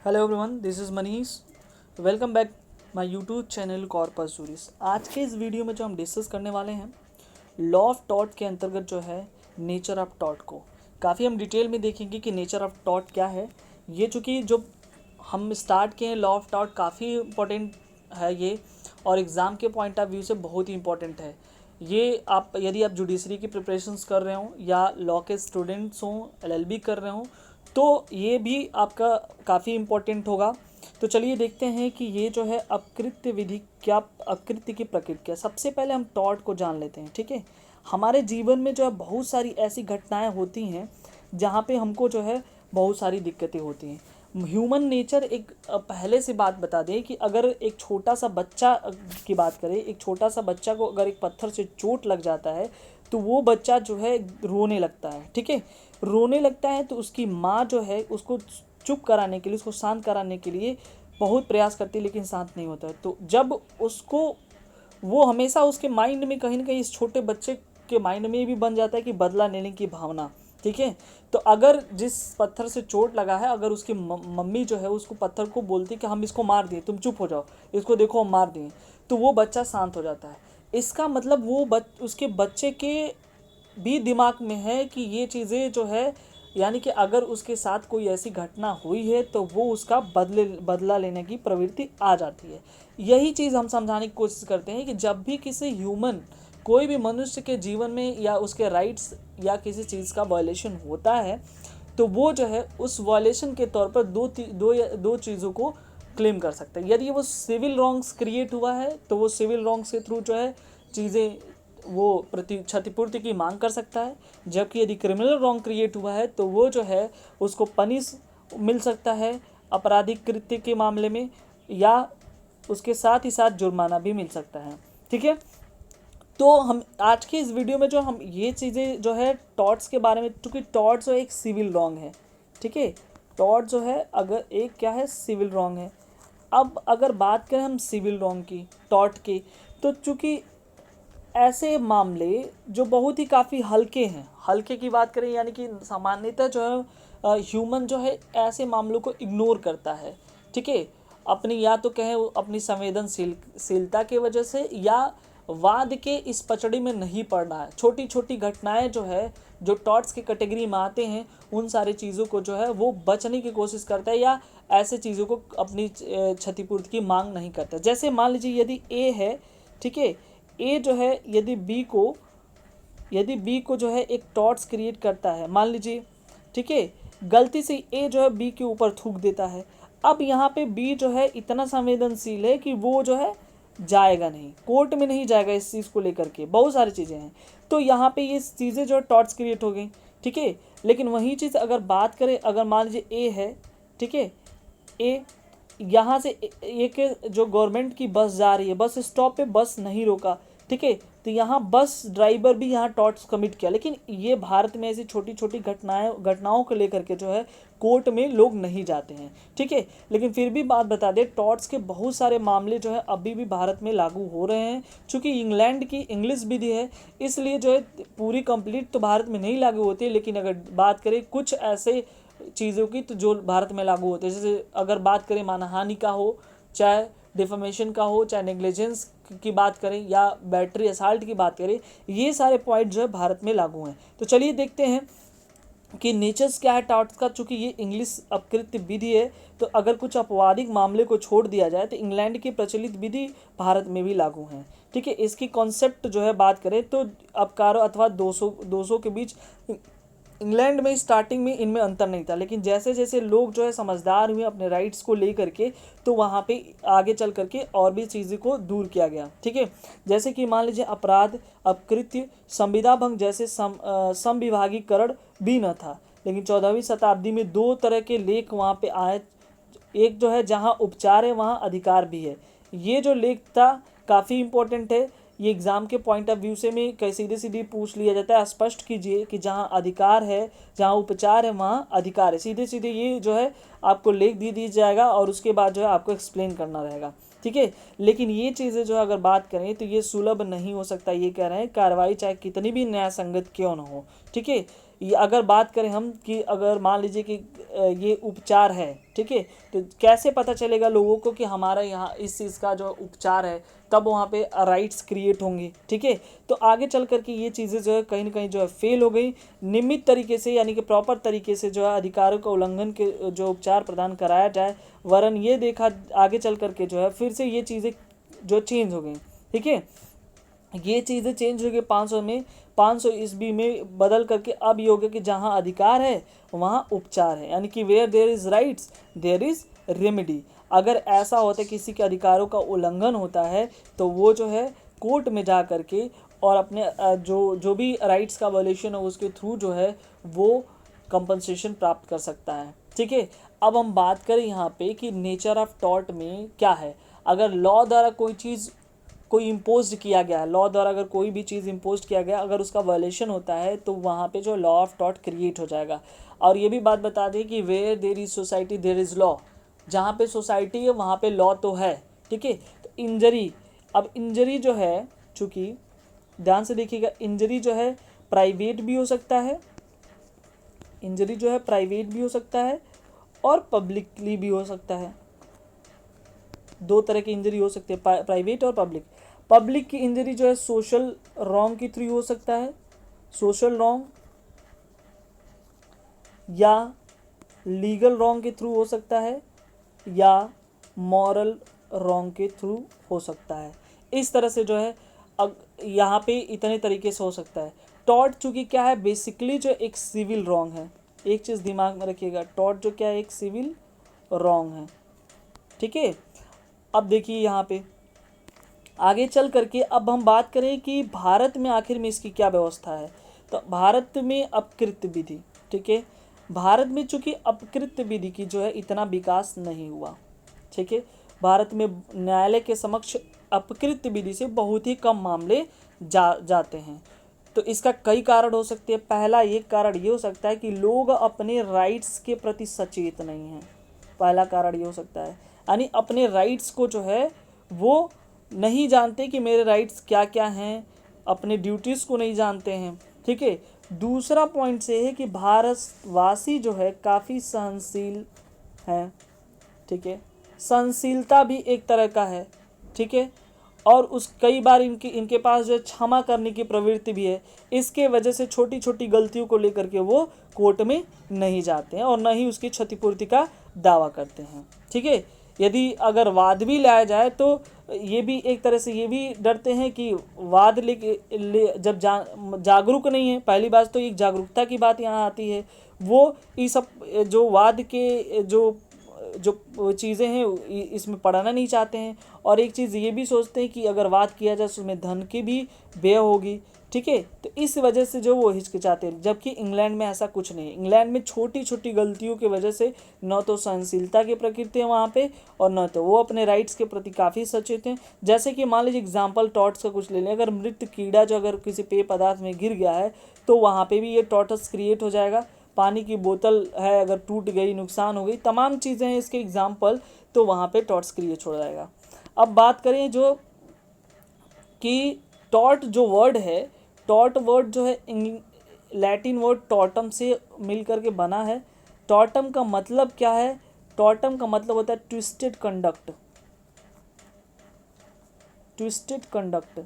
Hello everyone, this is Manish. Welcome back my YouTube channel corpus juris. आज के इस video में जो हम डिस्कस करने वाले हैं लॉ ऑफ टॉट के अंतर्गत जो है नेचर ऑफ टॉट को काफ़ी हम डिटेल में देखेंगे कि नेचर ऑफ टॉट क्या है। ये चूँकि जो हम स्टार्ट किए हैं लॉ ऑफ टॉट काफ़ी इंपॉर्टेंट है ये, और एग्ज़ाम के पॉइंट ऑफ व्यू से बहुत ही इंपॉर्टेंट है ये। आप यदि आप जुडिशरी की प्रिपरेशंस कर रहे हो या लॉ के स्टूडेंट्स हों, एलएलबी कर रहे हो, तो ये भी आपका काफ़ी इम्पोर्टेंट होगा। तो चलिए देखते हैं कि ये जो है अपकृत्य विधि क्या, अपकृत्य की प्रकृति क्या। सबसे पहले हम टॉर्ट को जान लेते हैं, ठीक है। हमारे जीवन में जो है बहुत सारी ऐसी घटनाएं होती हैं जहाँ पे हमको जो है बहुत सारी दिक्कतें होती हैं। ह्यूमन नेचर एक पहले से बात बता दें कि अगर एक छोटा सा बच्चा की बात करें, एक छोटा सा बच्चा को अगर एक पत्थर से चोट लग जाता है तो वो बच्चा जो है रोने लगता है, ठीक है। रोने लगता है तो उसकी माँ जो है उसको चुप कराने के लिए, उसको शांत कराने के लिए बहुत प्रयास करती है, लेकिन शांत नहीं होता है। तो जब उसको वो हमेशा उसके माइंड में कहीं ना कहीं इस छोटे बच्चे के माइंड में भी बन जाता है कि बदला लेने की भावना, ठीक है। तो अगर जिस पत्थर से चोट लगा है, अगर उसकी मम्मी जो है उसको पत्थर को बोलती कि हम इसको मार दिए, तुम चुप हो जाओ, इसको देखो हम मार दिए, तो वो बच्चा शांत हो जाता है। इसका मतलब वो उसके बच्चे के भी दिमाग में है कि ये चीज़ें जो है, यानी कि अगर उसके साथ कोई ऐसी घटना हुई है तो वो उसका बदला लेने की प्रवृत्ति आ जाती है। यही चीज़ हम समझाने की कोशिश करते हैं कि जब भी किसी ह्यूमन, कोई भी मनुष्य के जीवन में या उसके राइट्स या किसी चीज़ का वायलेशन होता है तो वो जो है उस वायलेशन के तौर पर दो चीज़ों को क्लेम कर सकता है। यदि वो सिविल रॉन्ग्स क्रिएट हुआ है तो वो सिविल रॉन्ग्स के थ्रू जो है चीज़ें वो क्षतिपूर्ति की मांग कर सकता है, जबकि यदि क्रिमिनल रॉन्ग क्रिएट हुआ है तो वो जो है उसको पनिश मिल सकता है आपराधिक कृत्य के मामले में, या उसके साथ ही साथ जुर्माना भी मिल सकता है, ठीक है। तो हम आज के इस वीडियो में जो हम ये चीज़ें जो है टॉर्ट्स के बारे में, क्योंकि टॉर्ट जो एक सिविल रॉन्ग है, ठीक है। टॉर्ट जो है अगर एक क्या है, सिविल रॉन्ग है। अब अगर बात करें हम सिविल रॉन्ग की, टॉर्ट की, तो चूँकि ऐसे मामले जो बहुत ही काफ़ी हल्के हैं, हल्के की बात करें यानी कि सामान्यतः जो है ह्यूमन जो है ऐसे मामलों को इग्नोर करता है, ठीक है। अपनी या तो कहें अपनी संवेदनशीलता की वजह से, या वाद के इस पचड़ी में नहीं पड़ना है। छोटी छोटी घटनाएं जो है जो टॉर्ट्स की कैटेगरी में आते हैं उन सारी चीज़ों को जो है वो बचने की कोशिश करता है, या ऐसे चीज़ों को अपनी क्षतिपूर्ति की मांग नहीं करता। जैसे मान लीजिए यदि ए है, ठीक है, ए जो है यदि बी को जो है एक टॉर्च क्रिएट करता है, मान लीजिए, ठीक है, गलती से ए जो है बी के ऊपर थूक देता है। अब यहाँ पे बी जो है इतना संवेदनशील है कि वो जो है जाएगा नहीं, कोर्ट में नहीं जाएगा इस चीज़ को लेकर के, बहुत सारी चीज़ें हैं। तो यहाँ पे ये चीज़ें जो है टॉर्च क्रिएट हो गई, ठीक है। लेकिन वही चीज़ अगर बात करें, अगर मान लीजिए ए है, ठीक है, ए यहाँ से एक जो गवर्नमेंट की बस जा रही है, बस स्टॉप पे बस नहीं रोका, ठीक है, तो यहाँ बस ड्राइवर भी यहाँ टॉर्ट्स कमिट किया। लेकिन ये भारत में ऐसी छोटी छोटी घटनाओं को लेकर के जो है कोर्ट में लोग नहीं जाते हैं, ठीक है। लेकिन फिर भी बात बता दें, टॉर्ट्स के बहुत सारे मामले जो है अभी भी भारत में लागू हो रहे हैं। चूँकि इंग्लैंड की इंग्लिश विधि है, इसलिए जो है पूरी कंप्लीट तो भारत में नहीं लागू होती है, लेकिन अगर बात करें कुछ ऐसे चीज़ों की तो जो भारत में लागू होते हैं, जैसे अगर बात करें मानहानि का हो, चाहे डिफेमेशन का हो, चाहे नेग्लिजेंस की बात करें, या बैटरी असाल्ट की बात करें, ये सारे पॉइंट जो है भारत में लागू हैं। तो चलिए देखते हैं कि नेचर्स क्या है टॉर्ट्स का। चूँकि ये इंग्लिश अपकृत्य विधि है, तो अगर कुछ अपवादिक मामले को छोड़ दिया जाए तो इंग्लैंड की प्रचलित विधि भारत में भी लागू है, ठीक है। इसकी कॉन्सेप्ट जो है बात करें तो अपकारों अथवा दोषों के बीच इंग्लैंड में स्टार्टिंग में इनमें अंतर नहीं था, लेकिन जैसे जैसे लोग जो है समझदार हुए अपने राइट्स को लेकर के, तो वहाँ पे आगे चल करके और भी चीज़ों को दूर किया गया, ठीक है। जैसे कि मान लीजिए अपराध, अपकृत्य, संविदा भंग जैसे समविभागीकरण भी न था, लेकिन 14वीं शताब्दी में दो तरह के लेख वहाँ पे आए। एक जो है जहाँ उपचार है वहाँ अधिकार भी है। ये जो लेख था काफ़ी इम्पोर्टेंट है, ये एग्ज़ाम के पॉइंट ऑफ व्यू से में कई सीधे सीधे पूछ लिया जाता है। स्पष्ट कीजिए कि जहाँ अधिकार है, जहाँ उपचार है वहाँ अधिकार है, सीधे सीधे ये जो है आपको लेख दी जाएगा और उसके बाद जो है आपको एक्सप्लेन करना रहेगा, ठीक है। लेकिन ये चीज़ें जो अगर बात करें तो ये सुलभ नहीं हो सकता, ये कह रहे हैं कार्रवाई चाहे कितनी भी न्याय संगत क्यों ना हो, ठीक है। ये अगर बात करें हम कि अगर मान लीजिए कि ये उपचार है, ठीक है, तो कैसे पता चलेगा लोगों को कि हमारा यहाँ इस चीज़ का जो उपचार है, तब वहाँ पे राइट्स क्रिएट होंगे, ठीक है। तो आगे चल करके ये चीज़ें जो है कहीं ना कहीं जो है फेल हो गई। नियमित तरीके से यानी कि प्रॉपर तरीके से जो है अधिकारों का उल्लंघन के जो उपचार प्रदान कराया जाए, वरन ये देखा आगे चल करके जो है फिर से ये चीज़ें जो चेंज हो गई, ठीक है। ये चीज़ें चेंज हो गई 500 ईस्वी में बदल करके अब ये हो गया कि जहाँ अधिकार है वहाँ उपचार है, यानी कि where there is rights there is remedy. अगर ऐसा होता है किसी के अधिकारों का उल्लंघन होता है तो वो जो है कोर्ट में जा करके और अपने जो भी राइट्स का वायलेशन है उसके थ्रू जो है वो कंपनसेशन प्राप्त कर सकता है, ठीक है। अब हम बात करें यहाँ पे कि नेचर ऑफ टॉर्ट में क्या है। अगर लॉ द्वारा कोई इम्पोज किया गया है, लॉ द्वारा अगर कोई भी चीज़ इम्पोज किया गया, अगर उसका वायलेशन होता है तो वहाँ पे जो लॉ ऑफ टॉर्ट क्रिएट हो जाएगा। और ये भी बात बता दें कि where there is society there is law, जहाँ पे सोसाइटी है वहाँ पे लॉ तो है, ठीक है। तो इंजरी, अब इंजरी जो है, चूँकि ध्यान से देखिएगा, इंजरी जो है प्राइवेट भी हो सकता है, इंजरी जो है प्राइवेट भी हो सकता है और पब्लिकली भी हो सकता है। दो तरह की इंजरी हो सकती है, प्राइवेट और पब्लिक। पब्लिक की इंजरी जो है सोशल रॉन्ग के थ्रू हो सकता है, सोशल रॉन्ग या लीगल रॉन्ग के थ्रू हो सकता है या मॉरल रॉन्ग के थ्रू हो सकता है। इस तरह से जो है अब यहाँ पे इतने तरीके से हो सकता है। टॉर्ट चूँकि क्या है, बेसिकली जो एक सिविल रॉन्ग है, एक चीज़ दिमाग में रखिएगा, टॉर्ट जो क्या है एक सिविल रॉन्ग है, ठीक है। अब देखिए यहाँ पे आगे चल करके अब हम बात करें कि भारत में आखिर में इसकी क्या व्यवस्था है। तो भारत में अपकृत्य विधि, ठीक है, भारत में चूँकि अपकृत्य विधि की जो है इतना विकास नहीं हुआ, ठीक है। भारत में न्यायालय के समक्ष अपकृत्य विधि से बहुत ही कम मामले जाते हैं। तो इसका कई कारण हो सकते हैं। पहला एक कारण ये हो सकता है कि लोग अपने राइट्स के प्रति सचेत नहीं हैं, पहला कारण ये हो सकता है, यानी अपने राइट्स को जो है वो नहीं जानते कि मेरे राइट्स क्या क्या हैं, अपने ड्यूटीज़ को नहीं जानते हैं, ठीक है। दूसरा पॉइंट से है कि भारतवासी जो है काफ़ी सहनशील हैं, ठीक है, सहनशीलता भी एक तरह का है, ठीक है। और उस कई बार इनके पास जो है क्षमा करने की प्रवृत्ति भी है। इसके वजह से छोटी छोटी गलतियों को लेकर के वो कोर्ट में नहीं जाते हैं और न ही उसकी क्षतिपूर्ति का दावा करते हैं, ठीक है। यदि अगर वाद भी लाया जाए तो ये भी एक तरह से ये भी डरते हैं कि वाद जब जागरूक नहीं है, पहली बात तो एक जागरूकता की बात यहाँ आती है, वो ये सब जो वाद के जो चीज़ें हैं इसमें पढ़ना नहीं चाहते हैं। और एक चीज़ ये भी सोचते हैं कि अगर बात किया जाए तो उसमें धन की भी व्यय होगी, ठीक है। तो इस वजह से जो वो हिचकिचाते हैं, जबकि इंग्लैंड में ऐसा कुछ नहीं है। इंग्लैंड में छोटी छोटी गलतियों की वजह से न तो सहनशीलता की प्रकृति है वहाँ पे और न तो वो अपने राइट्स के प्रति काफ़ी सचेत हैं। जैसे कि मान लीजिए एग्जाम्पल टॉर्ट्स का कुछ ले लें, अगर मृत कीड़ा जो अगर किसी पेय पदार्थ में गिर गया है तो वहाँ पर भी ये टॉर्टस क्रिएट हो जाएगा। पानी की बोतल है अगर टूट गई, नुकसान हो गई, तमाम चीज़ें हैं इसके एग्जाम्पल, तो वहाँ पे टॉर्ट्स क्रिएट हो जाएगा। अब बात करें जो कि टॉर्ट जो वर्ड है, टॉर्ट वर्ड जो है लैटिन वर्ड टॉर्टम से मिल करके बना है। टॉर्टम का मतलब क्या है? टॉर्टम का मतलब होता है ट्विस्टेड कंडक्ट, ट्विस्टेड कंडक्ट,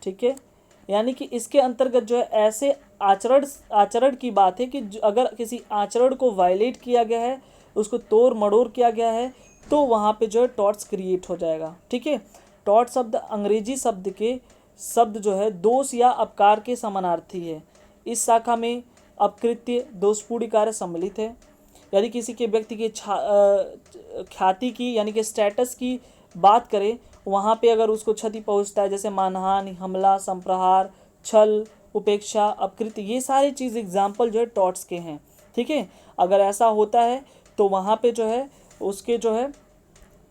ठीक है। यानी कि इसके अंतर्गत जो है ऐसे आचरण की बात है कि अगर किसी आचरण को वायलेट किया गया है, उसको तोड़ मड़ोड़ किया गया है, तो वहाँ पे जो है टॉर्ट्स क्रिएट हो जाएगा, ठीक है। टॉर्ट शब्द अंग्रेजी शब्द जो है दोष या अपकार के समानार्थी है। इस शाखा में अपकृत्य दोषपूर्ण कार्य सम्मिलित है। यदि किसी के व्यक्ति के ख्याति की यानी कि स्टेटस की बात करें, वहाँ पे अगर उसको क्षति पहुँचता है, जैसे मानहानि, हमला, संप्रहार, छल, उपेक्षा, अपकृत्य, ये सारी चीज़ एग्जाम्पल जो है टॉर्ट्स के हैं, ठीक है। अगर ऐसा होता है तो वहाँ पे जो है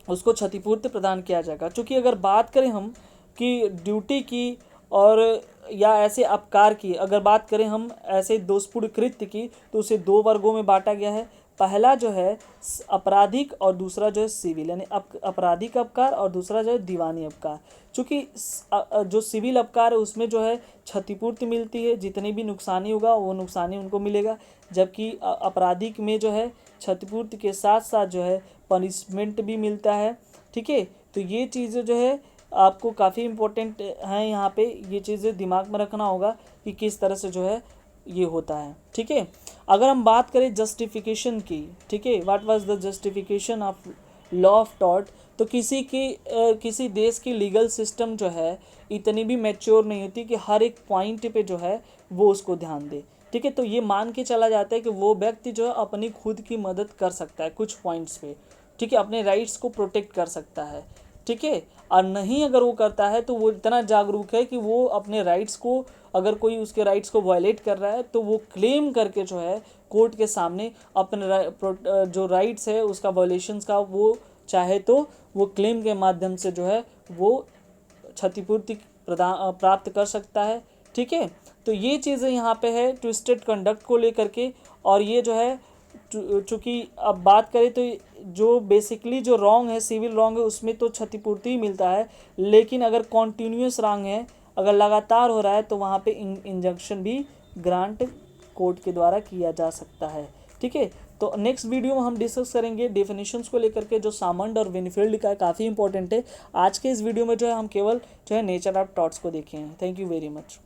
उसको क्षतिपूर्ति प्रदान किया जाएगा। चूँकि अगर बात करें हम कि ड्यूटी की और या ऐसे अपकार की अगर बात करें हम ऐसे दोषपूर्ण कृत्य की, तो उसे दो वर्गों में बांटा गया है। पहला जो है आपराधिक और दूसरा जो है सिविल, यानी आपराधिक अपकार और दूसरा जो है दीवानी अपकार। चूँकि जो सिविल अपकार है उसमें जो है क्षतिपूर्ति मिलती है, जितनी भी नुकसानी होगा वो नुकसानी उनको मिलेगा, जबकि आपराधिक में जो है क्षतिपूर्ति के साथ साथ जो है पनिशमेंट भी मिलता है। ठीक है, तो ये चीज़ें जो है आपको काफ़ी इम्पोर्टेंट हैं, यहाँ पे ये चीज़ें दिमाग में रखना होगा कि किस तरह से जो है ये होता है। ठीक है, अगर हम बात करें जस्टिफिकेशन की, ठीक है, what was the justification of law of tort, तो किसी देश की लीगल सिस्टम जो है इतनी भी मैच्योर नहीं होती कि हर एक पॉइंट पे जो है वो उसको ध्यान दे। ठीक है, तो ये मान के चला जाता है कि वो व्यक्ति जो है अपनी खुद की मदद कर सकता है कुछ पॉइंट्स पे। ठीक है, अपने राइट्स को प्रोटेक्ट कर सकता है। ठीक है, और नहीं अगर वो करता है तो वो इतना जागरूक है कि वो अपने राइट्स को, अगर कोई उसके राइट्स को वायलेट कर रहा है तो वो क्लेम करके जो है कोर्ट के सामने अपने जो राइट्स है उसका वायलेशंस का वो चाहे तो वो क्लेम के माध्यम से जो है वो क्षतिपूर्ति प्राप्त कर सकता है। ठीक है, तो ये चीज़ें यहाँ पे है ट्विस्टेड कंडक्ट को लेकर के। और ये जो है चूँकि अब बात करें तो जो बेसिकली जो रॉन्ग है, सिविल रॉन्ग है, उसमें तो क्षतिपूर्ति ही मिलता है, लेकिन अगर कॉन्टीन्यूस रॉन्ग है, अगर लगातार हो रहा है, तो वहाँ पे इंजंक्शन भी ग्रांट कोर्ट के द्वारा किया जा सकता है। ठीक है, तो नेक्स्ट वीडियो में हम डिस्कस करेंगे डेफिनेशंस को लेकर के, जो सामंड और विनफील्ड का काफ़ी इंपॉर्टेंट है। आज के इस वीडियो में जो है हम केवल जो है नेचर ऑफ टॉर्ट्स को देखे हैं। Thank you very much.